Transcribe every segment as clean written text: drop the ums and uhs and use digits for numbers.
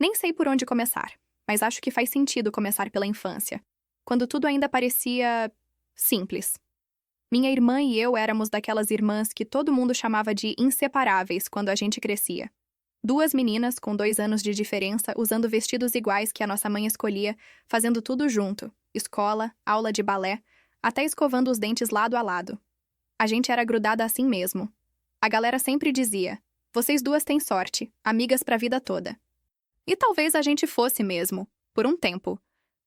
Nem sei por onde começar, mas acho que faz sentido começar pela infância, quando tudo ainda parecia simples. Minha irmã e eu éramos daquelas irmãs que todo mundo chamava de inseparáveis quando a gente crescia. Duas meninas com 2 anos de diferença, usando vestidos iguais que a nossa mãe escolhia, fazendo tudo junto: escola, aula de balé, até escovando os dentes lado a lado. A gente era grudada assim mesmo. A galera sempre dizia: vocês duas têm sorte, amigas pra vida toda. E talvez a gente fosse mesmo, por um tempo.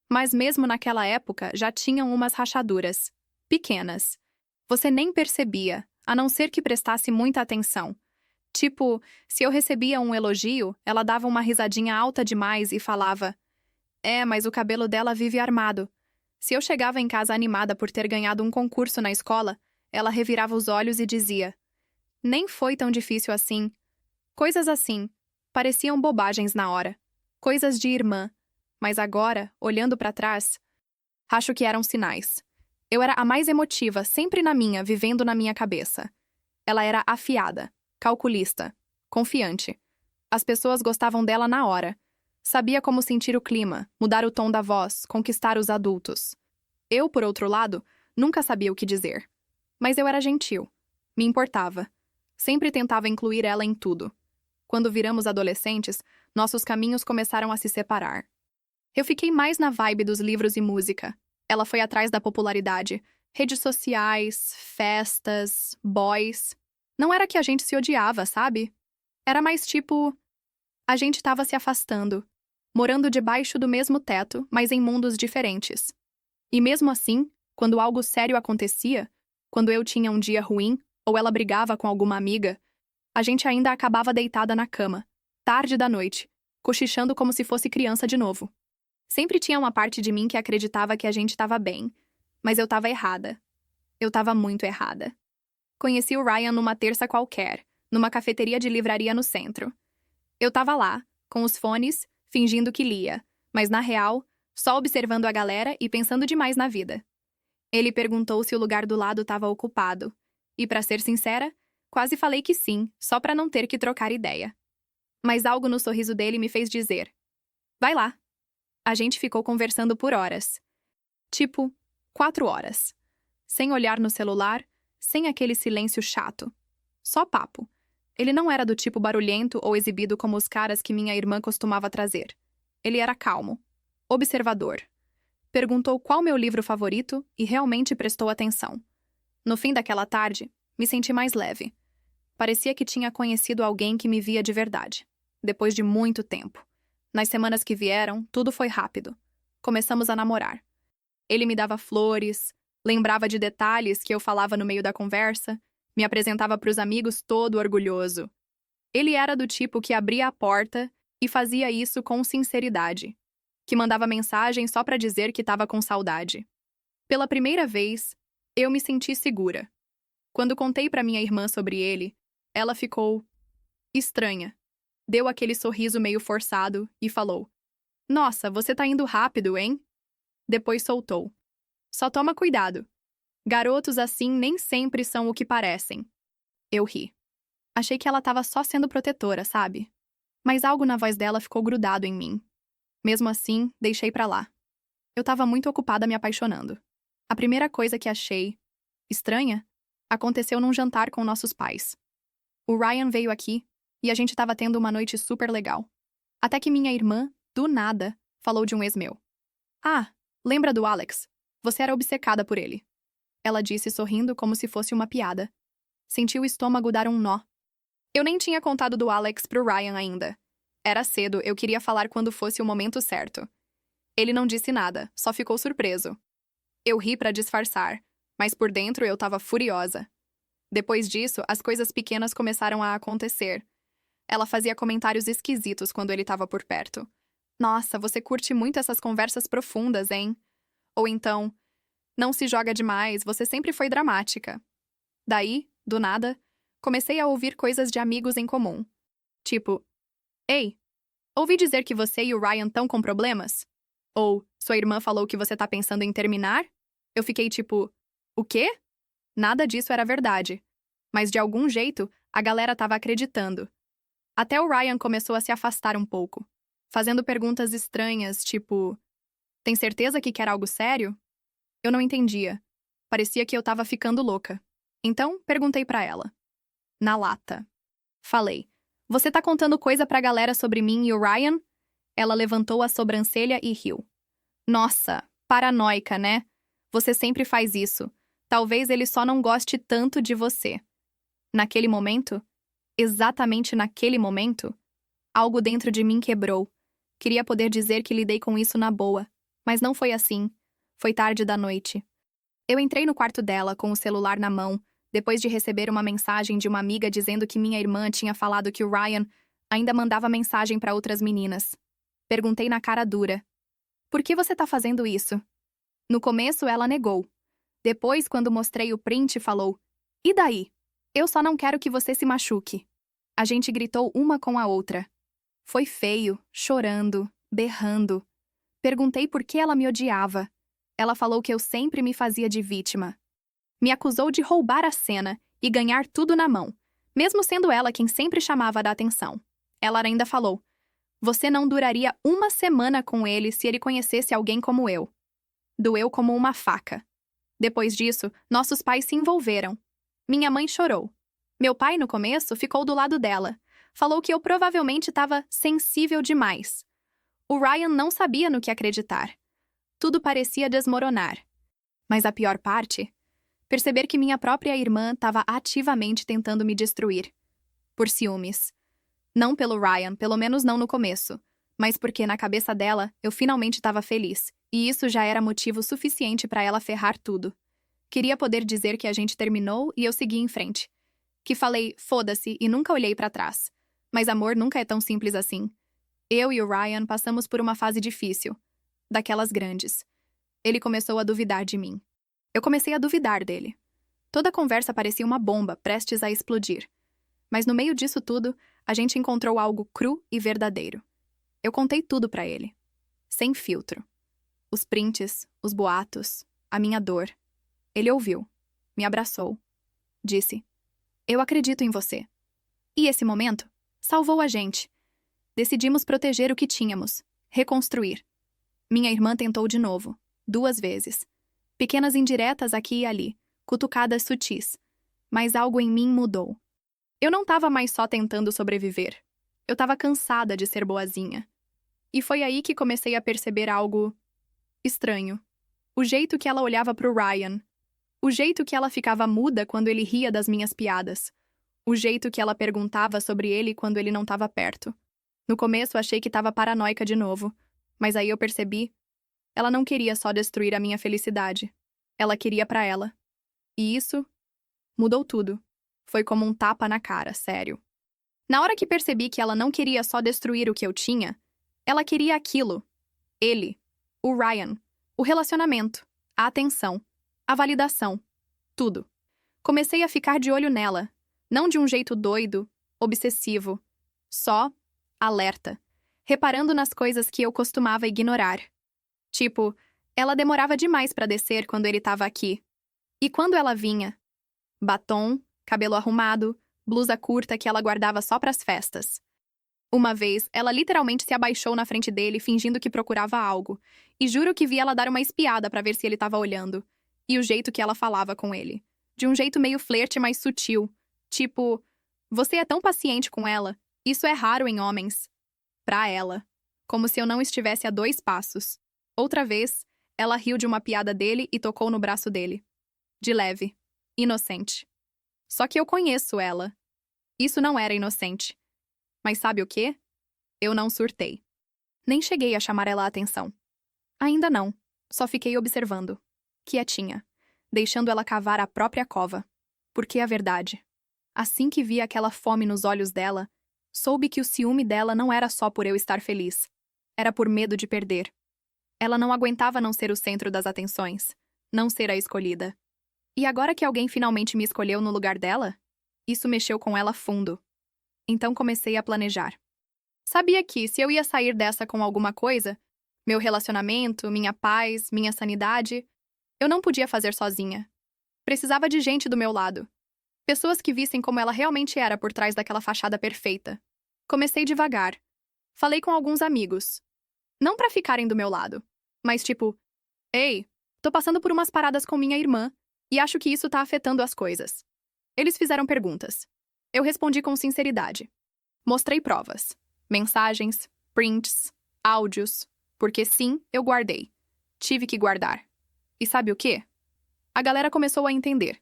Mas mesmo naquela época já tinham umas rachaduras. Pequenas. Você nem percebia, a não ser que prestasse muita atenção. Tipo, se eu recebia um elogio, ela dava uma risadinha alta demais e falava: mas o cabelo dela vive armado. Se eu chegava em casa animada por ter ganhado um concurso na escola, ela revirava os olhos e dizia: nem foi tão difícil assim. Coisas assim. Pareciam bobagens na hora. Coisas de irmã. Mas agora, olhando pra trás, acho que eram sinais. Eu era a mais emotiva, sempre na minha, vivendo na minha cabeça. Ela era afiada, calculista, confiante. As pessoas gostavam dela na hora. Sabia como sentir o clima, mudar o tom da voz, conquistar os adultos. Eu, por outro lado, nunca sabia o que dizer. Mas eu era gentil. Me importava. Sempre tentava incluir ela em tudo. Quando viramos adolescentes, nossos caminhos começaram a se separar. Eu fiquei mais na vibe dos livros e música. Ela foi atrás da popularidade. Redes sociais, festas, boys. Não era que a gente se odiava, sabe? Era mais tipo, a gente tava se afastando, morando debaixo do mesmo teto, mas em mundos diferentes. E mesmo assim, quando algo sério acontecia, quando eu tinha um dia ruim, ou ela brigava com alguma amiga, a gente ainda acabava deitada na cama, tarde da noite, cochichando como se fosse criança de novo. Sempre tinha uma parte de mim que acreditava que a gente estava bem, mas eu estava errada. Eu estava muito errada. Conheci o Ryan numa terça qualquer, numa cafeteria de livraria no centro. Eu estava lá, com os fones, fingindo que lia, mas na real, só observando a galera e pensando demais na vida. Ele perguntou se o lugar do lado estava ocupado, e pra ser sincera, quase falei que sim, só pra não ter que trocar ideia. Mas algo no sorriso dele me fez dizer: vai lá. A gente ficou conversando por horas. Tipo, 4 horas. Sem olhar no celular, sem aquele silêncio chato. Só papo. Ele não era do tipo barulhento ou exibido como os caras que minha irmã costumava trazer. Ele era calmo, observador. Perguntou qual meu livro favorito e realmente prestou atenção. No fim daquela tarde, me senti mais leve. Parecia que tinha conhecido alguém que me via de verdade, depois de muito tempo. Nas semanas que vieram, tudo foi rápido. Começamos a namorar. Ele me dava flores, lembrava de detalhes que eu falava no meio da conversa, me apresentava para os amigos todo orgulhoso. Ele era do tipo que abria a porta e fazia isso com sinceridade, que mandava mensagem só para dizer que estava com saudade. Pela primeira vez, eu me senti segura. Quando contei para minha irmã sobre ele, ela ficou estranha. Deu aquele sorriso meio forçado e falou: nossa, você tá indo rápido, hein? Depois soltou: só toma cuidado. Garotos assim nem sempre são o que parecem. Eu ri. Achei que ela tava só sendo protetora, sabe? Mas algo na voz dela ficou grudado em mim. Mesmo assim, deixei pra lá. Eu tava muito ocupada me apaixonando. A primeira coisa que achei estranha aconteceu num jantar com nossos pais. O Ryan veio aqui e a gente tava tendo uma noite super legal. Até que minha irmã, do nada, falou de um ex meu. Ah, lembra do Alex? Você era obcecada por ele. Ela disse sorrindo como se fosse uma piada. Senti o estômago dar um nó. Eu nem tinha contado do Alex pro Ryan ainda. Era cedo, eu queria falar quando fosse o momento certo. Ele não disse nada, só ficou surpreso. Eu ri pra disfarçar, mas por dentro eu tava furiosa. Depois disso, as coisas pequenas começaram a acontecer. Ela fazia comentários esquisitos quando ele tava por perto. Nossa, você curte muito essas conversas profundas, hein? Ou então, não se joga demais, você sempre foi dramática. Daí, do nada, comecei a ouvir coisas de amigos em comum. Tipo, ei, ouvi dizer que você e o Ryan estão com problemas? Ou, sua irmã falou que você tá pensando em terminar? Eu fiquei tipo, o quê? Nada disso era verdade. Mas de algum jeito, a galera tava acreditando. Até o Ryan começou a se afastar um pouco. fazendo perguntas estranhas, tipo: tem certeza que quer algo sério? Eu não entendia. Parecia que eu tava ficando louca. Então, perguntei pra ela. Na lata. Falei: você tá contando coisa pra galera sobre mim e o Ryan? Ela levantou a sobrancelha e riu. Nossa, paranoica, né? Você sempre faz isso. Talvez ele só não goste tanto de você. Naquele momento, exatamente naquele momento, algo dentro de mim quebrou. Queria poder dizer que lidei com isso na boa, mas não foi assim. Foi tarde da noite. Eu entrei no quarto dela com o celular na mão, depois de receber uma mensagem de uma amiga dizendo que minha irmã tinha falado que o Ryan ainda mandava mensagem para outras meninas. Perguntei na cara dura: por que você tá fazendo isso? No começo, ela negou. Depois, quando mostrei o print, falou: e daí? Eu só não quero que você se machuque. A gente gritou uma com a outra. Foi feio, chorando, berrando. Perguntei por que ela me odiava. Ela falou que eu sempre me fazia de vítima. Me acusou de roubar a cena e ganhar tudo na mão, mesmo sendo ela quem sempre chamava da atenção. Ela ainda falou: você não duraria uma semana com ele se ele conhecesse alguém como eu. Doeu como uma faca. Depois disso, nossos pais se envolveram. Minha mãe chorou. Meu pai, no começo, ficou do lado dela. Falou que eu provavelmente estava sensível demais. O Ryan não sabia no que acreditar. Tudo parecia desmoronar. Mas a pior parte? Perceber que minha própria irmã estava ativamente tentando me destruir. Por ciúmes. Não pelo Ryan, pelo menos não no começo. Mas porque na cabeça dela, eu finalmente estava feliz. E isso já era motivo suficiente para ela ferrar tudo. Queria poder dizer que a gente terminou e eu segui em frente. Que falei, foda-se, e nunca olhei para trás. Mas amor nunca é tão simples assim. Eu e o Ryan passamos por uma fase difícil. Daquelas grandes. Ele começou a duvidar de mim. Eu comecei a duvidar dele. Toda a conversa parecia uma bomba, prestes a explodir. Mas no meio disso tudo, a gente encontrou algo cru e verdadeiro. Eu contei tudo pra ele. Sem filtro. Os prints, os boatos, a minha dor. Ele ouviu. Me abraçou. Disse: eu acredito em você. E esse momento salvou a gente. Decidimos proteger o que tínhamos. Reconstruir. Minha irmã tentou de novo. 2 vezes. Pequenas indiretas aqui e ali. Cutucadas sutis. Mas algo em mim mudou. Eu não estava mais só tentando sobreviver. Eu estava cansada de ser boazinha. E foi aí que comecei a perceber algo estranho. O jeito que ela olhava pro Ryan. O jeito que ela ficava muda quando ele ria das minhas piadas. O jeito que ela perguntava sobre ele quando ele não estava perto. No começo achei que estava paranoica de novo, mas aí eu percebi. Ela não queria só destruir a minha felicidade. Ela queria pra ela. E isso mudou tudo. Foi como um tapa na cara, sério. Na hora que percebi que ela não queria só destruir o que eu tinha, ela queria aquilo. Ele, o Ryan, o relacionamento, a atenção, a validação, tudo. Comecei a ficar de olho nela, não de um jeito doido, obsessivo, só alerta, reparando nas coisas que eu costumava ignorar. Tipo, ela demorava demais pra descer quando ele estava aqui. E quando ela vinha? Batom, cabelo arrumado, blusa curta que ela guardava só pras festas. Uma vez, ela literalmente se abaixou na frente dele, fingindo que procurava algo, e juro que vi ela dar uma espiada pra ver se ele estava olhando. E o jeito que ela falava com ele. De um jeito meio flerte, mas sutil. Tipo, você é tão paciente com ela. Isso é raro em homens. Pra ela. Como se eu não estivesse a 2 passos. Outra vez, ela riu de uma piada dele e tocou no braço dele. De leve. Inocente. Só que eu conheço ela. Isso não era inocente. Mas sabe o quê? Eu não surtei. Nem cheguei a chamar ela a atenção. Ainda não. Só fiquei observando. Quietinha. Deixando ela cavar a própria cova. Porque a verdade. Assim que vi aquela fome nos olhos dela, soube que o ciúme dela não era só por eu estar feliz. Era por medo de perder. Ela não aguentava não ser o centro das atenções. Não ser a escolhida. E agora que alguém finalmente me escolheu no lugar dela, isso mexeu com ela fundo. Então comecei a planejar. Sabia que, se eu ia sair dessa com alguma coisa, meu relacionamento, minha paz, minha sanidade, eu não podia fazer sozinha. Precisava de gente do meu lado. Pessoas que vissem como ela realmente era por trás daquela fachada perfeita. Comecei devagar. Falei com alguns amigos. Não pra ficarem do meu lado, mas tipo, ei, tô passando por umas paradas com minha irmã e acho que isso tá afetando as coisas. Eles fizeram perguntas. Eu respondi com sinceridade. Mostrei provas, mensagens, prints, áudios, porque sim, eu guardei. Tive que guardar. E sabe o quê? A galera começou a entender.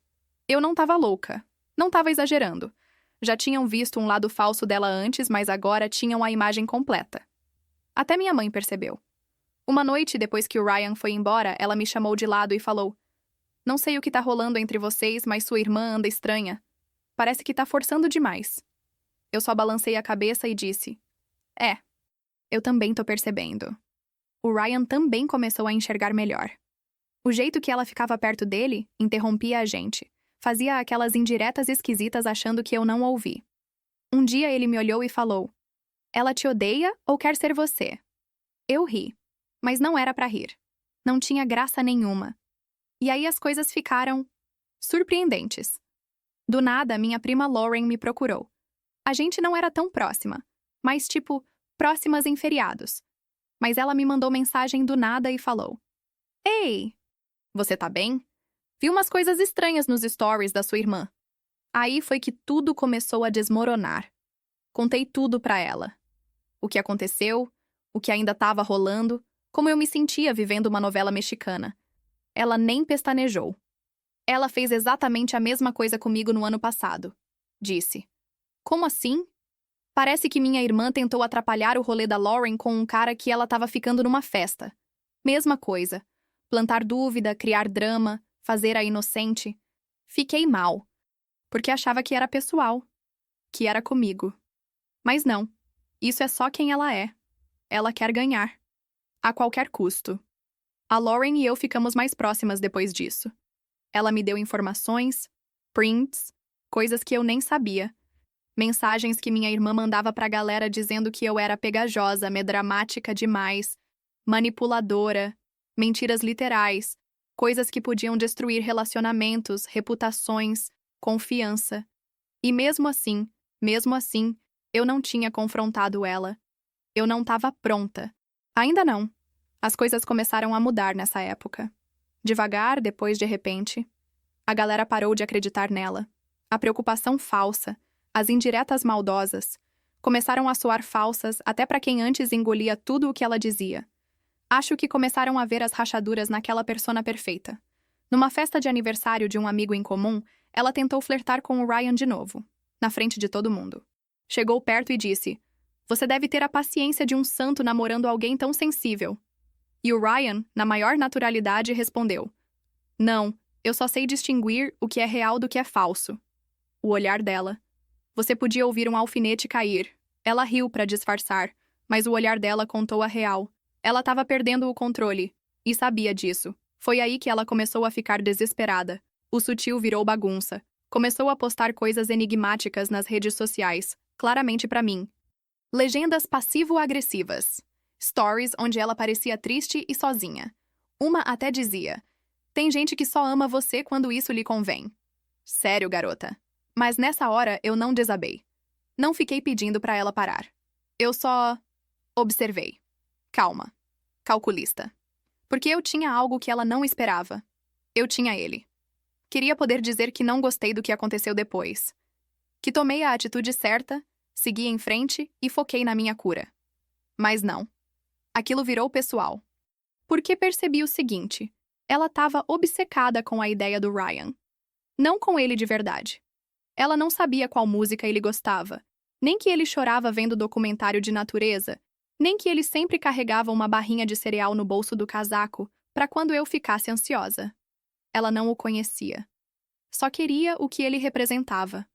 Eu não tava louca, não tava exagerando. Já tinham visto um lado falso dela antes, mas agora tinham a imagem completa. Até minha mãe percebeu. Uma noite, depois que o Ryan foi embora, ela me chamou de lado e falou: Não sei o que tá rolando entre vocês, mas sua irmã anda estranha. Parece que tá forçando demais. Eu só balancei a cabeça e disse: É, eu também tô percebendo. O Ryan também começou a enxergar melhor. O jeito que ela ficava perto dele interrompia a gente. Fazia aquelas indiretas esquisitas achando que eu não ouvi. Um dia ele me olhou e falou: Ela te odeia ou quer ser você? Eu ri. Mas não era pra rir. Não tinha graça nenhuma. E aí as coisas ficaram surpreendentes. Do nada, minha prima Lauren me procurou. A gente não era tão próxima, mas tipo, próximas em feriados. Mas ela me mandou mensagem do nada e falou: Ei, você tá bem? Vi umas coisas estranhas nos stories da sua irmã. Aí foi que tudo começou a desmoronar. Contei tudo pra ela. O que aconteceu, o que ainda tava rolando, como eu me sentia vivendo uma novela mexicana. Ela nem pestanejou. Ela fez exatamente a mesma coisa comigo no ano passado. Disse: Como assim? Parece que minha irmã tentou atrapalhar o rolê da Lauren com um cara que ela tava ficando numa festa. Mesma coisa. Plantar dúvida, criar drama, fazer a inocente. Fiquei mal. Porque achava que era pessoal. Que era comigo. Mas não. Isso é só quem ela é. Ela quer ganhar. A qualquer custo. A Lauren e eu ficamos mais próximas depois disso. Ela me deu informações, prints, coisas que eu nem sabia. Mensagens que minha irmã mandava pra galera dizendo que eu era pegajosa, medramática demais, manipuladora, mentiras literais, coisas que podiam destruir relacionamentos, reputações, confiança. E mesmo assim, eu não tinha confrontado ela. Eu não estava pronta. Ainda não. As coisas começaram a mudar nessa época. Devagar, depois de repente, a galera parou de acreditar nela. A preocupação falsa, as indiretas maldosas, começaram a soar falsas até para quem antes engolia tudo o que ela dizia. Acho que começaram a ver as rachaduras naquela persona perfeita. Numa festa de aniversário de um amigo em comum, ela tentou flertar com o Ryan de novo, na frente de todo mundo. Chegou perto e disse: Você deve ter a paciência de um santo namorando alguém tão sensível. E o Ryan, na maior naturalidade, respondeu: Não, eu só sei distinguir o que é real do que é falso. O olhar dela. Você podia ouvir um alfinete cair. Ela riu para disfarçar, mas o olhar dela contou a real. Ela estava perdendo o controle, e sabia disso. Foi aí que ela começou a ficar desesperada. O sutil virou bagunça. Começou a postar coisas enigmáticas nas redes sociais, claramente para mim. Legendas passivo-agressivas. Stories onde ela parecia triste e sozinha. Uma até dizia: Tem gente que só ama você quando isso lhe convém. Sério, garota. Mas nessa hora eu não desabei. Não fiquei pedindo pra ela parar. Eu só observei. Calma. Calculista. Porque eu tinha algo que ela não esperava. Eu tinha ele. Queria poder dizer que não gostei do que aconteceu depois. Que tomei a atitude certa, segui em frente e foquei na minha cura. Mas não. Aquilo virou pessoal. Porque percebi o seguinte: ela estava obcecada com a ideia do Ryan. Não com ele de verdade. Ela não sabia qual música ele gostava, nem que ele chorava vendo documentário de natureza, nem que ele sempre carregava uma barrinha de cereal no bolso do casaco para quando eu ficasse ansiosa. Ela não o conhecia. Só queria o que ele representava: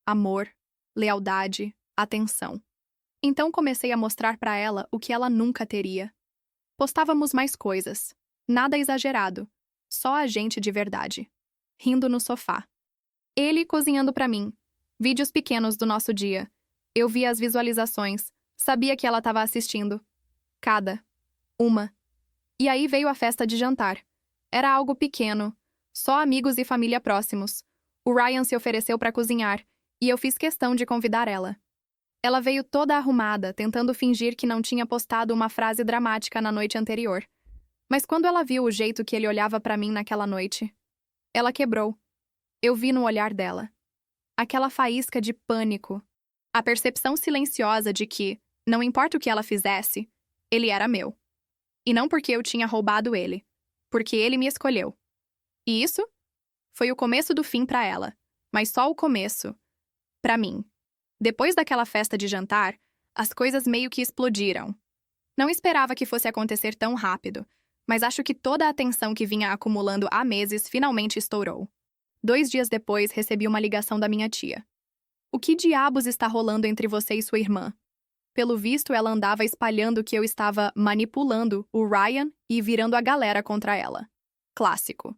amor, lealdade, atenção. Então comecei a mostrar para ela o que ela nunca teria. Postávamos mais coisas. Nada exagerado. Só a gente de verdade. Rindo no sofá. Ele cozinhando para mim. Vídeos pequenos do nosso dia. Eu via as visualizações. Sabia que ela estava assistindo. Cada. Uma. E aí veio a festa de jantar. Era algo pequeno. Só amigos e família próximos. O Ryan se ofereceu para cozinhar. E eu fiz questão de convidar ela. Ela veio toda arrumada, tentando fingir que não tinha postado uma frase dramática na noite anterior. Mas quando ela viu o jeito que ele olhava pra mim naquela noite, ela quebrou. Eu vi no olhar dela. Aquela faísca de pânico. A percepção silenciosa de que, não importa o que ela fizesse, ele era meu. E não porque eu tinha roubado ele, porque ele me escolheu. E isso foi o começo do fim pra ela, mas só o começo. Pra mim. Depois daquela festa de jantar, as coisas meio que explodiram. Não esperava que fosse acontecer tão rápido, mas acho que toda a atenção que vinha acumulando há meses finalmente estourou. 2 dias depois, recebi uma ligação da minha tia. O que diabos está rolando entre você e sua irmã? Pelo visto, ela andava espalhando que eu estava manipulando o Ryan e virando a galera contra ela. Clássico.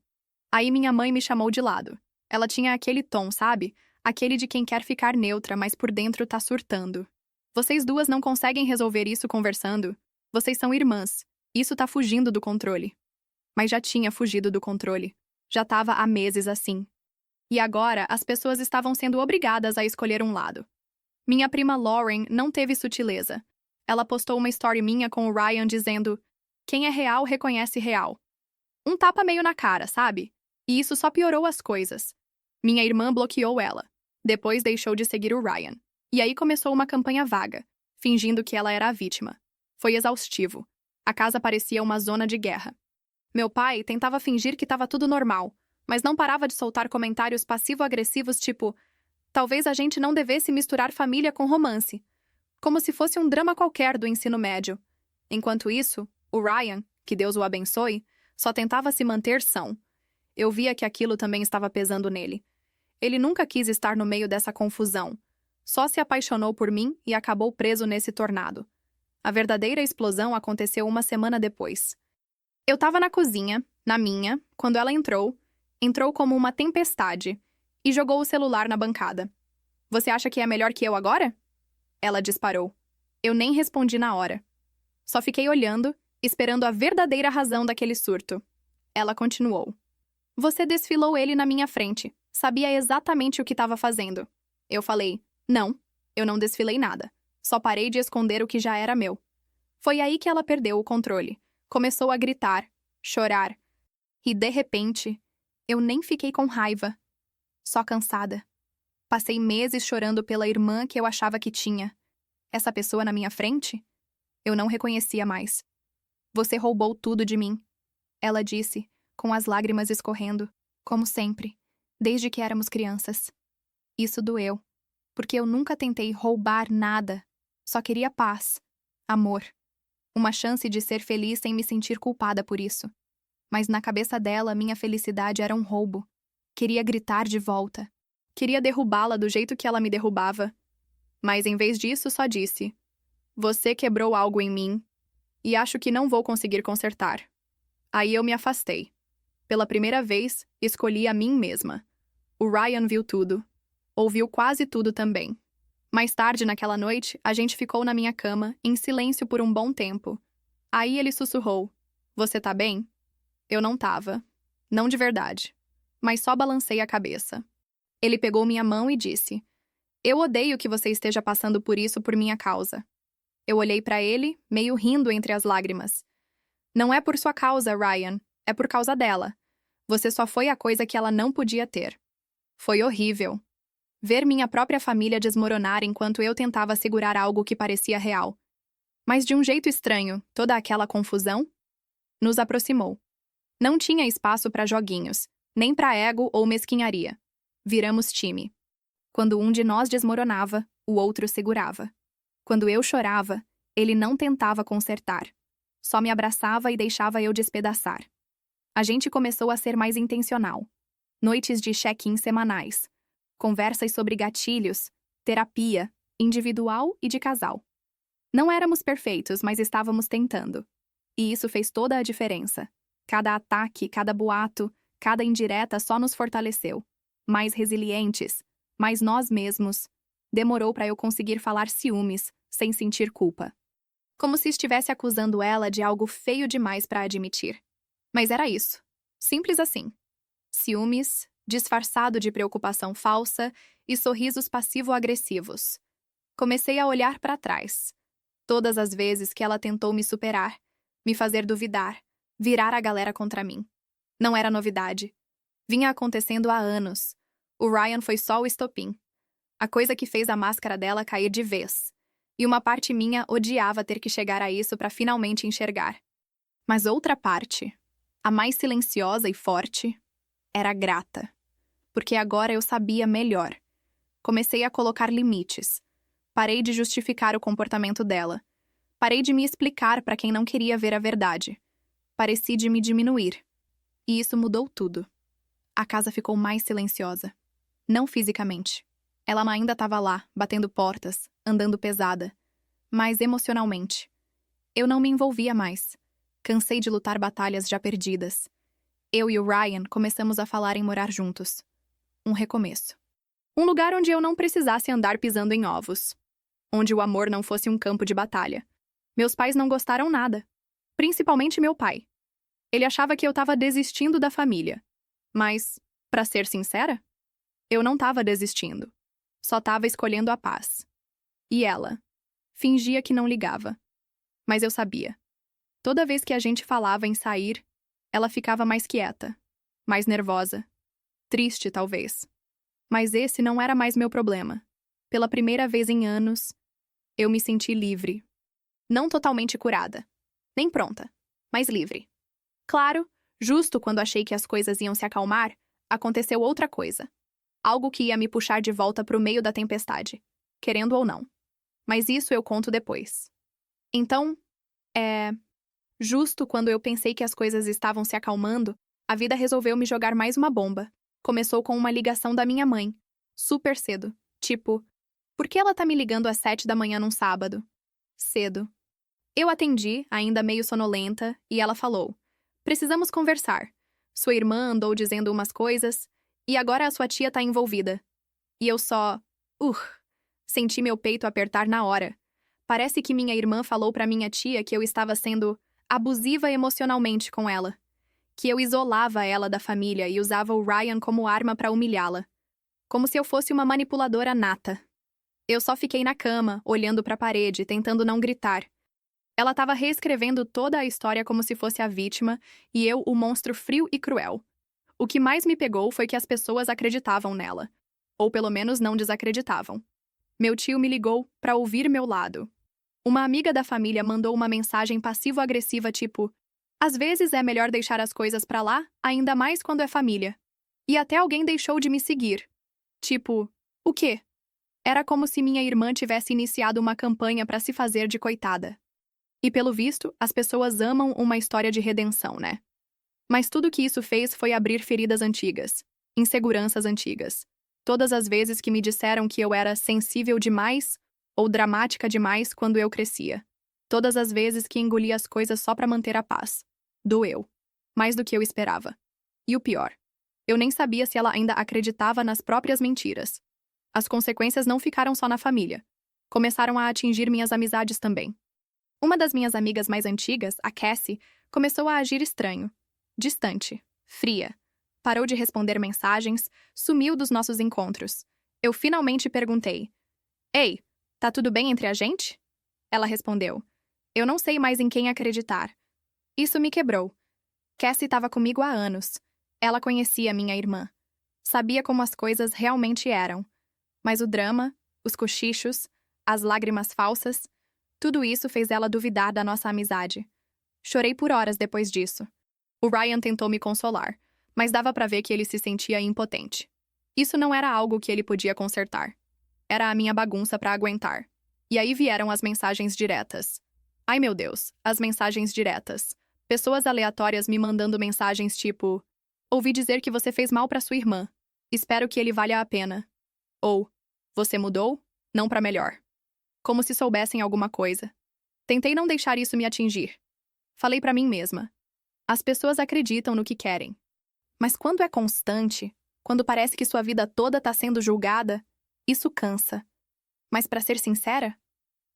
Aí minha mãe me chamou de lado. Ela tinha aquele tom, sabe? Aquele de quem quer ficar neutra, mas por dentro tá surtando. Vocês duas não conseguem resolver isso conversando? Vocês são irmãs. Isso tá fugindo do controle. Mas já tinha fugido do controle. Já tava há meses assim. E agora, as pessoas estavam sendo obrigadas a escolher um lado. Minha prima Lauren não teve sutileza. Ela postou uma story minha com o Ryan dizendo: "Quem é real reconhece real." Um tapa meio na cara, sabe? E isso só piorou as coisas. Minha irmã bloqueou ela. Depois deixou de seguir o Ryan. E aí começou uma campanha vaga, fingindo que ela era a vítima. Foi exaustivo. A casa parecia uma zona de guerra. Meu pai tentava fingir que estava tudo normal, mas não parava de soltar comentários passivo-agressivos tipo: talvez a gente não devesse misturar família com romance. Como se fosse um drama qualquer do ensino médio. Enquanto isso, o Ryan, que Deus o abençoe, só tentava se manter são. Eu via que aquilo também estava pesando nele. Ele nunca quis estar no meio dessa confusão. Só se apaixonou por mim e acabou preso nesse tornado. A verdadeira explosão aconteceu uma semana depois. Eu estava na cozinha, na minha, quando ela entrou. Entrou como uma tempestade e jogou o celular na bancada. "Você acha que é melhor que eu agora?" Ela disparou. Eu nem respondi na hora. Só fiquei olhando, esperando a verdadeira razão daquele surto. Ela continuou. "Você desfilou ele na minha frente. Sabia exatamente o que estava fazendo." Eu falei: "Não, eu não desfilei nada. Só parei de esconder o que já era meu." Foi aí que ela perdeu o controle. Começou a gritar, chorar. E, de repente, eu nem fiquei com raiva. Só cansada. Passei meses chorando pela irmã que eu achava que tinha. Essa pessoa na minha frente? Eu não reconhecia mais. "Você roubou tudo de mim," ela disse, com as lágrimas escorrendo, como sempre, desde que éramos crianças. Isso doeu, porque eu nunca tentei roubar nada. Só queria paz, amor, uma chance de ser feliz sem me sentir culpada por isso. Mas na cabeça dela, minha felicidade era um roubo. Queria gritar de volta. Queria derrubá-la do jeito que ela me derrubava. Mas em vez disso, só disse: "Você quebrou algo em mim e acho que não vou conseguir consertar." Aí eu me afastei. Pela primeira vez, escolhi a mim mesma. O Ryan viu tudo. Ouviu quase tudo também. Mais tarde naquela noite, a gente ficou na minha cama, em silêncio por um bom tempo. Aí ele sussurrou: "Você tá bem?" Eu não tava. Não de verdade. Mas só balancei a cabeça. Ele pegou minha mão e disse: "Eu odeio que você esteja passando por isso por minha causa." Eu olhei pra ele, meio rindo entre as lágrimas. "Não é por sua causa, Ryan. É por causa dela. Você só foi a coisa que ela não podia ter." Foi horrível. Ver minha própria família desmoronar enquanto eu tentava segurar algo que parecia real. Mas de um jeito estranho, toda aquela confusão nos aproximou. Não tinha espaço pra joguinhos, nem pra ego ou mesquinharia. Viramos time. Quando um de nós desmoronava, o outro segurava. Quando eu chorava, ele não tentava consertar. Só me abraçava e deixava eu despedaçar. A gente começou a ser mais intencional. Noites de check-in semanais. Conversas sobre gatilhos, terapia, individual e de casal. Não éramos perfeitos, mas estávamos tentando. E isso fez toda a diferença. Cada ataque, cada boato, cada indireta só nos fortaleceu. Mais resilientes, mais nós mesmos. Demorou para eu conseguir falar ciúmes, sem sentir culpa. Como se estivesse acusando ela de algo feio demais para admitir. Mas era isso. Simples assim. Ciúmes, disfarçado de preocupação falsa e sorrisos passivo-agressivos. Comecei a olhar para trás. Todas as vezes que ela tentou me superar, me fazer duvidar, virar a galera contra mim. Não era novidade. Vinha acontecendo há anos. O Ryan foi só o estopim. A coisa que fez a máscara dela cair de vez. E uma parte minha odiava ter que chegar a isso para finalmente enxergar. Mas outra parte, a mais silenciosa e forte, era grata. Porque agora eu sabia melhor. Comecei a colocar limites. Parei de justificar o comportamento dela. Parei de me explicar para quem não queria ver a verdade. Pareci de me diminuir. E isso mudou tudo. A casa ficou mais silenciosa. Não fisicamente. Ela ainda estava lá, batendo portas, andando pesada. Mas emocionalmente. Eu não me envolvia mais. Cansei de lutar batalhas já perdidas. Eu e o Ryan começamos a falar em morar juntos. Um recomeço. Um lugar onde eu não precisasse andar pisando em ovos. Onde o amor não fosse um campo de batalha. Meus pais não gostaram nada. Principalmente meu pai. Ele achava que eu estava desistindo da família. Mas, para ser sincera, eu não estava desistindo. Só estava escolhendo a paz. E ela fingia que não ligava. Mas eu sabia. Toda vez que a gente falava em sair, ela ficava mais quieta, mais nervosa, triste talvez. Mas esse não era mais meu problema. Pela primeira vez em anos, eu me senti livre. Não totalmente curada, nem pronta, mas livre. Claro, justo quando achei que as coisas iam se acalmar, aconteceu outra coisa. Algo que ia me puxar de volta para o meio da tempestade, querendo ou não. Mas isso eu conto depois. Então, justo quando eu pensei que as coisas estavam se acalmando, a vida resolveu me jogar mais uma bomba. Começou com uma ligação da minha mãe, super cedo. Tipo, por que ela tá me ligando às 7 da manhã num sábado? Cedo. Eu atendi, ainda meio sonolenta, e ela falou: precisamos conversar. Sua irmã andou dizendo umas coisas, e agora a sua tia tá envolvida. E eu só... senti meu peito apertar na hora. Parece que minha irmã falou pra minha tia que eu estava sendo abusiva emocionalmente com ela. Que eu isolava ela da família e usava o Ryan como arma pra humilhá-la. Como se eu fosse uma manipuladora nata. Eu só fiquei na cama, olhando pra parede, tentando não gritar. Ela estava reescrevendo toda a história como se fosse a vítima e eu o monstro frio e cruel. O que mais me pegou foi que as pessoas acreditavam nela. Ou pelo menos não desacreditavam. Meu tio me ligou pra ouvir meu lado. Uma amiga da família mandou uma mensagem passivo-agressiva tipo: às vezes é melhor deixar as coisas pra lá, ainda mais quando é família. E até alguém deixou de me seguir. Tipo, o quê? Era como se minha irmã tivesse iniciado uma campanha pra se fazer de coitada. E pelo visto, as pessoas amam uma história de redenção, né? Mas tudo que isso fez foi abrir feridas antigas, inseguranças antigas. Todas as vezes que me disseram que eu era sensível demais ou dramática demais quando eu crescia. Todas as vezes que engoli as coisas só pra manter a paz. Doeu. Mais do que eu esperava. E o pior, eu nem sabia se ela ainda acreditava nas próprias mentiras. As consequências não ficaram só na família. Começaram a atingir minhas amizades também. Uma das minhas amigas mais antigas, a Cassie, começou a agir estranho. Distante. Fria. Parou de responder mensagens, sumiu dos nossos encontros. Eu finalmente perguntei: ei, tá tudo bem entre a gente? Ela respondeu: eu não sei mais em quem acreditar. Isso me quebrou. Cassie estava comigo há anos. Ela conhecia minha irmã. Sabia como as coisas realmente eram. Mas o drama, os cochichos, as lágrimas falsas, tudo isso fez ela duvidar da nossa amizade. Chorei por horas depois disso. O Ryan tentou me consolar, mas dava pra ver que ele se sentia impotente. Isso não era algo que ele podia consertar. Era a minha bagunça pra aguentar. E aí vieram as mensagens diretas. Ai meu Deus, as mensagens diretas. Pessoas aleatórias me mandando mensagens tipo: ouvi dizer que você fez mal pra sua irmã. Espero que ele valha a pena. Ou: você mudou? Não pra melhor. Como se soubessem alguma coisa. Tentei não deixar isso me atingir. Falei pra mim mesma: as pessoas acreditam no que querem. Mas quando é constante, quando parece que sua vida toda tá sendo julgada, isso cansa. Mas pra ser sincera,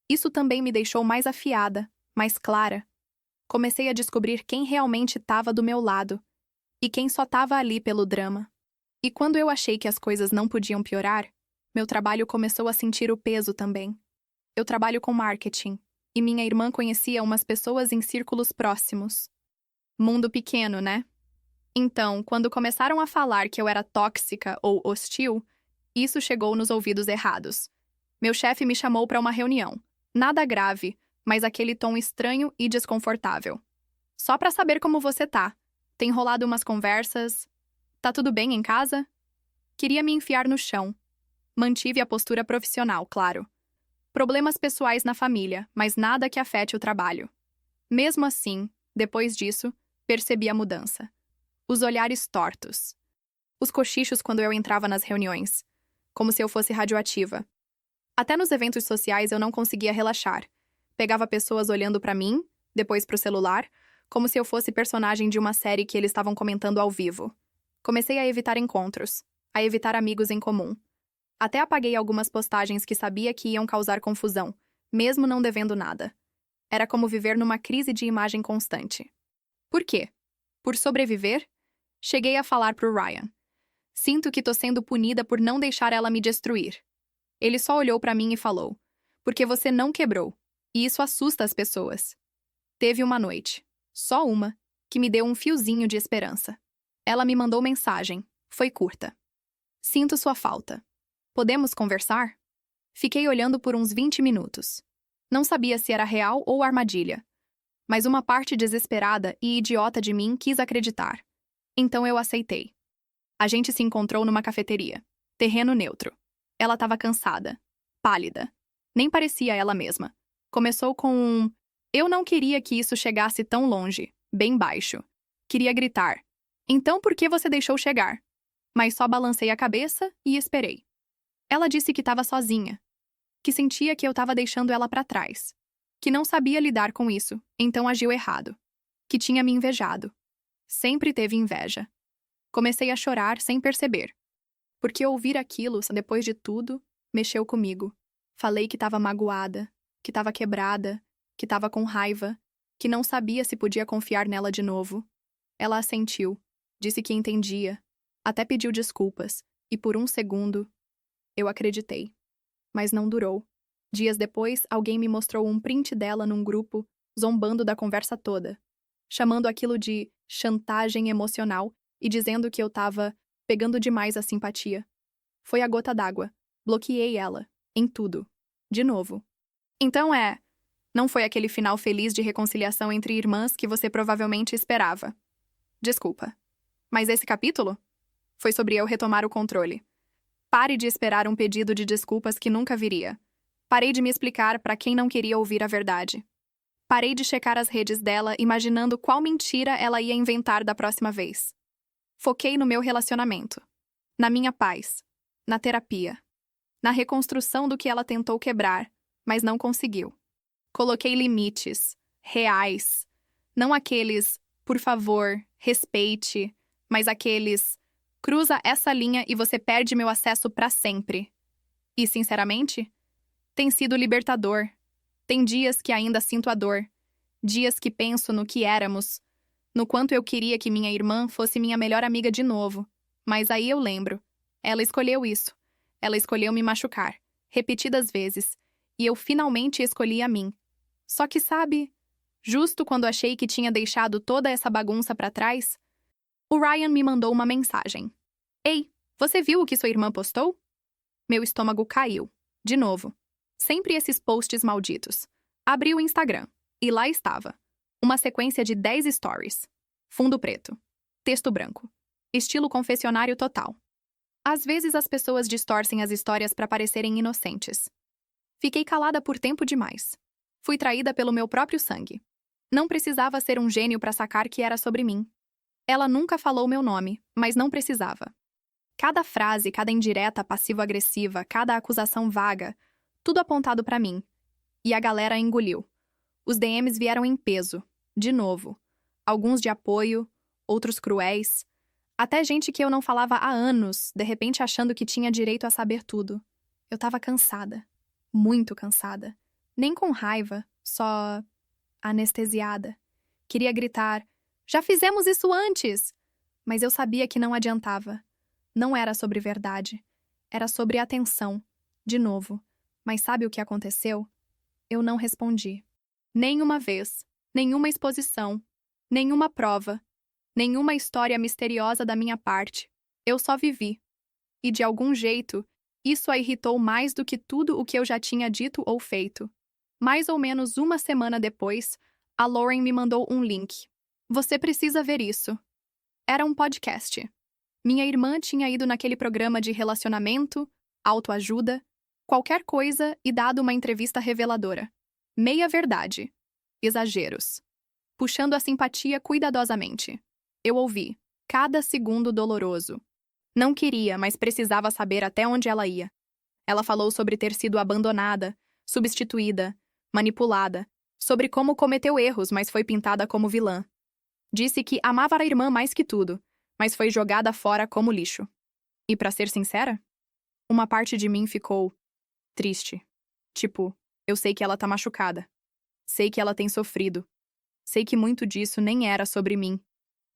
isso também me deixou mais afiada, mais clara. Comecei a descobrir quem realmente estava do meu lado e quem só estava ali pelo drama. E quando eu achei que as coisas não podiam piorar, meu trabalho começou a sentir o peso também. eu trabalho com marketing, e minha irmã conhecia umas pessoas em círculos próximos. Mundo pequeno, né? Então, quando começaram a falar que eu era tóxica ou hostil, isso chegou nos ouvidos errados. Meu chefe me chamou para uma reunião. Nada grave, mas aquele tom estranho e desconfortável. Só para saber como você tá. Tem rolado umas conversas? Tá tudo bem em casa? Queria me enfiar no chão. Mantive a postura profissional, claro. Problemas pessoais na família, mas nada que afete o trabalho. Mesmo assim, depois disso, percebi a mudança. Os olhares tortos. Os cochichos quando eu entrava nas reuniões. Como se eu fosse radioativa. Até nos eventos sociais eu não conseguia relaxar. Pegava pessoas olhando pra mim, depois pro celular, como se eu fosse personagem de uma série que eles estavam comentando ao vivo. Comecei a evitar encontros, a evitar amigos em comum. Até apaguei algumas postagens que sabia que iam causar confusão, mesmo não devendo nada. Era como viver numa crise de imagem constante. Por quê? Por sobreviver? Cheguei a falar pro Ryan. Sinto que tô sendo punida por não deixar ela me destruir. Ele só olhou pra mim e falou: porque você não quebrou, e isso assusta as pessoas. Teve uma noite, só uma, que me deu um fiozinho de esperança. Ela me mandou mensagem, foi curta. Sinto sua falta. Podemos conversar? Fiquei olhando por uns 20 minutos. Não sabia se era real ou armadilha. Mas uma parte desesperada e idiota de mim quis acreditar. Então eu aceitei. A gente se encontrou numa cafeteria. Terreno neutro. Ela estava cansada. Pálida. Nem parecia ela mesma. Começou com um... Eu não queria que isso chegasse tão longe. Bem baixo. Queria gritar. Então por que você deixou chegar? Mas só balancei a cabeça e esperei. Ela disse que estava sozinha. Que sentia que eu estava deixando ela para trás. Que não sabia lidar com isso, então agiu errado. Que tinha me invejado. Sempre teve inveja. Comecei a chorar sem perceber. Porque ouvir aquilo, depois de tudo, mexeu comigo. Falei que estava magoada, que estava quebrada, que estava com raiva, que não sabia se podia confiar nela de novo. Ela assentiu, disse que entendia, até pediu desculpas, e por um segundo, eu acreditei. Mas não durou. Dias depois, alguém me mostrou um print dela num grupo, zombando da conversa toda, chamando aquilo de chantagem emocional e dizendo que eu estava pegando demais a simpatia. Foi a gota d'água. Bloqueei ela. Em tudo. De novo. Então não foi aquele final feliz de reconciliação entre irmãs que você provavelmente esperava. Desculpa. Mas esse capítulo? Foi sobre eu retomar o controle. Pare de esperar um pedido de desculpas que nunca viria. Parei de me explicar para quem não queria ouvir a verdade. Parei de checar as redes dela, imaginando qual mentira ela ia inventar da próxima vez. Foquei no meu relacionamento. Na minha paz. Na terapia. Na reconstrução do que ela tentou quebrar, mas não conseguiu. Coloquei limites. Reais. Não aqueles, por favor, respeite, mas aqueles, cruza essa linha e você perde meu acesso para sempre. E, sinceramente, tem sido libertador. Tem dias que ainda sinto a dor. Dias que penso no que éramos. No quanto eu queria que minha irmã fosse minha melhor amiga de novo. Mas aí eu lembro. Ela escolheu isso. Ela escolheu me machucar. Repetidas vezes. E eu finalmente escolhi a mim. Só que sabe, justo quando achei que tinha deixado toda essa bagunça para trás, o Ryan me mandou uma mensagem. Ei, você viu o que sua irmã postou? Meu estômago caiu. De novo. Sempre esses posts malditos. Abri o Instagram. E lá estava. Uma sequência de 10 stories. Fundo preto. Texto branco. Estilo confessionário total. Às vezes as pessoas distorcem as histórias para parecerem inocentes. Fiquei calada por tempo demais. Fui traída pelo meu próprio sangue. Não precisava ser um gênio para sacar que era sobre mim. Ela nunca falou meu nome, mas não precisava. Cada frase, cada indireta passivo-agressiva, cada acusação vaga, tudo apontado para mim. E a galera engoliu. Os DMs vieram em peso, de novo. Alguns de apoio, outros cruéis. Até gente que eu não falava há anos, de repente achando que tinha direito a saber tudo. Eu tava cansada. Muito cansada. Nem com raiva, só anestesiada. Queria gritar, já fizemos isso antes! Mas eu sabia que não adiantava. Não era sobre verdade. Era sobre atenção. De novo. Mas sabe o que aconteceu? Eu não respondi. Nenhuma vez, nenhuma exposição, nenhuma prova, nenhuma história misteriosa da minha parte. Eu só vivi. E de algum jeito, isso a irritou mais do que tudo o que eu já tinha dito ou feito. Mais ou menos uma semana depois, a Lauren me mandou um link. Você precisa ver isso. Era um podcast. Minha irmã tinha ido naquele programa de relacionamento, autoajuda, qualquer coisa e dado uma entrevista reveladora. Meia verdade. Exageros. Puxando a simpatia cuidadosamente. Eu ouvi. Cada segundo doloroso. Não queria, mas precisava saber até onde ela ia. Ela falou sobre ter sido abandonada, substituída, manipulada, sobre como cometeu erros, mas foi pintada como vilã. Disse que amava a irmã mais que tudo, mas foi jogada fora como lixo. E pra ser sincera, uma parte de mim ficou triste. Tipo, eu sei que ela tá machucada. Sei que ela tem sofrido. Sei que muito disso nem era sobre mim.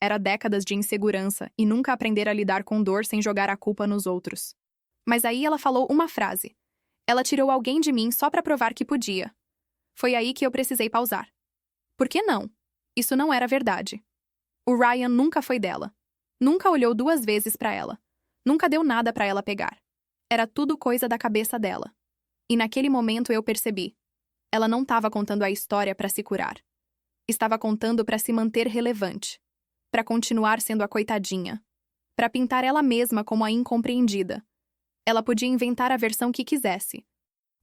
Era décadas de insegurança e nunca aprender a lidar com dor sem jogar a culpa nos outros. Mas aí ela falou uma frase. Ela tirou alguém de mim só pra provar que podia. Foi aí que eu precisei pausar. Por que não? Isso não era verdade. O Ryan nunca foi dela. Nunca olhou 2 vezes pra ela. Nunca deu nada pra ela pegar. Era tudo coisa da cabeça dela. E naquele momento eu percebi. Ela não estava contando a história pra se curar. Estava contando pra se manter relevante. Pra continuar sendo a coitadinha. Pra pintar ela mesma como a incompreendida. Ela podia inventar a versão que quisesse.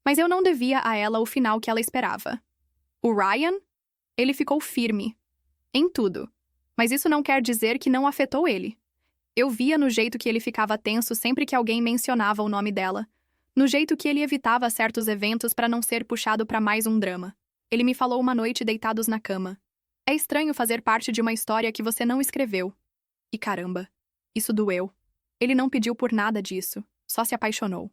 Mas eu não devia a ela o final que ela esperava. O Ryan? Ele ficou firme. Em tudo. Mas isso não quer dizer que não afetou ele. Eu via no jeito que ele ficava tenso sempre que alguém mencionava o nome dela. No jeito que ele evitava certos eventos para não ser puxado para mais um drama. Ele me falou uma noite deitados na cama. É estranho fazer parte de uma história que você não escreveu. E caramba, isso doeu. Ele não pediu por nada disso, só se apaixonou.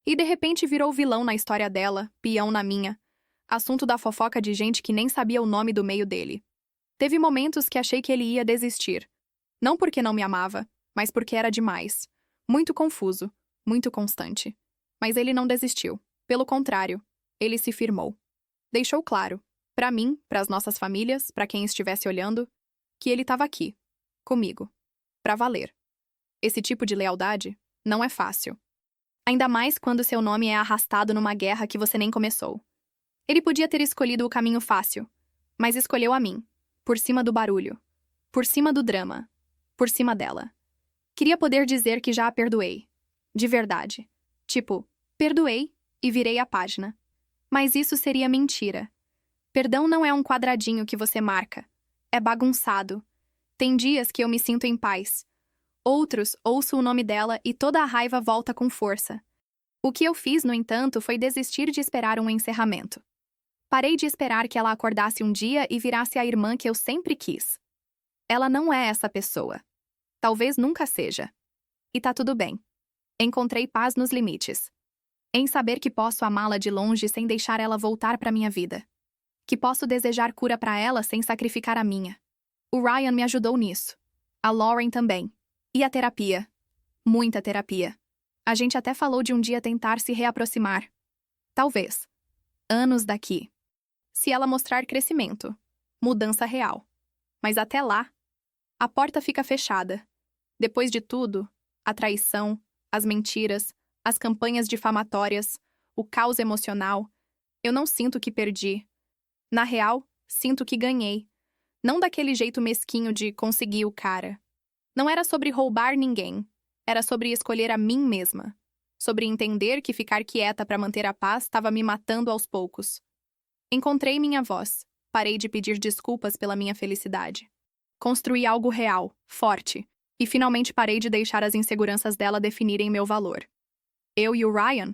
E de repente virou vilão na história dela, peão na minha. Assunto da fofoca de gente que nem sabia o nome do meio dele. Teve momentos que achei que ele ia desistir. Não porque não me amava, mas porque era demais. Muito confuso, muito constante. Mas ele não desistiu. Pelo contrário, ele se firmou. Deixou claro, pra mim, pras nossas famílias, pra quem estivesse olhando, que ele estava aqui, comigo, pra valer. Esse tipo de lealdade não é fácil. Ainda mais quando seu nome é arrastado numa guerra que você nem começou. Ele podia ter escolhido o caminho fácil, mas escolheu a mim, por cima do barulho, por cima do drama, por cima dela. Queria poder dizer que já a perdoei. De verdade. Tipo, perdoei e virei a página. Mas isso seria mentira. Perdão não é um quadradinho que você marca. É bagunçado. Tem dias que eu me sinto em paz. Outros, ouço o nome dela e toda a raiva volta com força. O que eu fiz, no entanto, foi desistir de esperar um encerramento. Parei de esperar que ela acordasse um dia e virasse a irmã que eu sempre quis. Ela não é essa pessoa. Talvez nunca seja. E tá tudo bem. Encontrei paz nos limites. Em saber que posso amá-la de longe sem deixar ela voltar pra minha vida. Que posso desejar cura pra ela sem sacrificar a minha. O Ryan me ajudou nisso. A Lauren também. E a terapia. Muita terapia. A gente até falou de um dia tentar se reaproximar. Talvez. Anos daqui. Se ela mostrar crescimento. Mudança real. Mas até lá, a porta fica fechada. Depois de tudo, a traição, as mentiras, as campanhas difamatórias, o caos emocional, eu não sinto que perdi. Na real, sinto que ganhei. Não daquele jeito mesquinho de conseguir o cara. Não era sobre roubar ninguém. Era sobre escolher a mim mesma. Sobre entender que ficar quieta para manter a paz estava me matando aos poucos. Encontrei minha voz. Parei de pedir desculpas pela minha felicidade. Construí algo real, forte, e finalmente parei de deixar as inseguranças dela definirem meu valor. Eu e o Ryan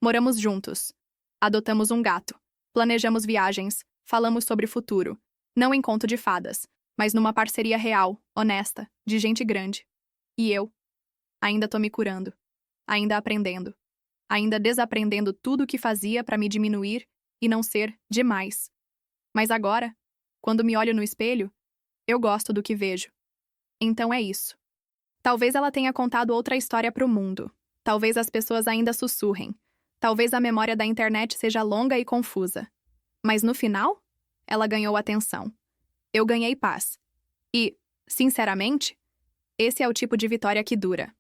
moramos juntos. Adotamos um gato. Planejamos viagens. Falamos sobre futuro. Não em conto de fadas, mas numa parceria real, honesta, de gente grande. E eu? Ainda tô me curando. Ainda aprendendo. Ainda desaprendendo tudo o que fazia para me diminuir e não ser demais. Mas agora, quando me olho no espelho, eu gosto do que vejo. Então é isso. Talvez ela tenha contado outra história pro mundo. Talvez as pessoas ainda sussurrem. Talvez a memória da internet seja longa e confusa. Mas no final, ela ganhou atenção. Eu ganhei paz. E, sinceramente, esse é o tipo de vitória que dura.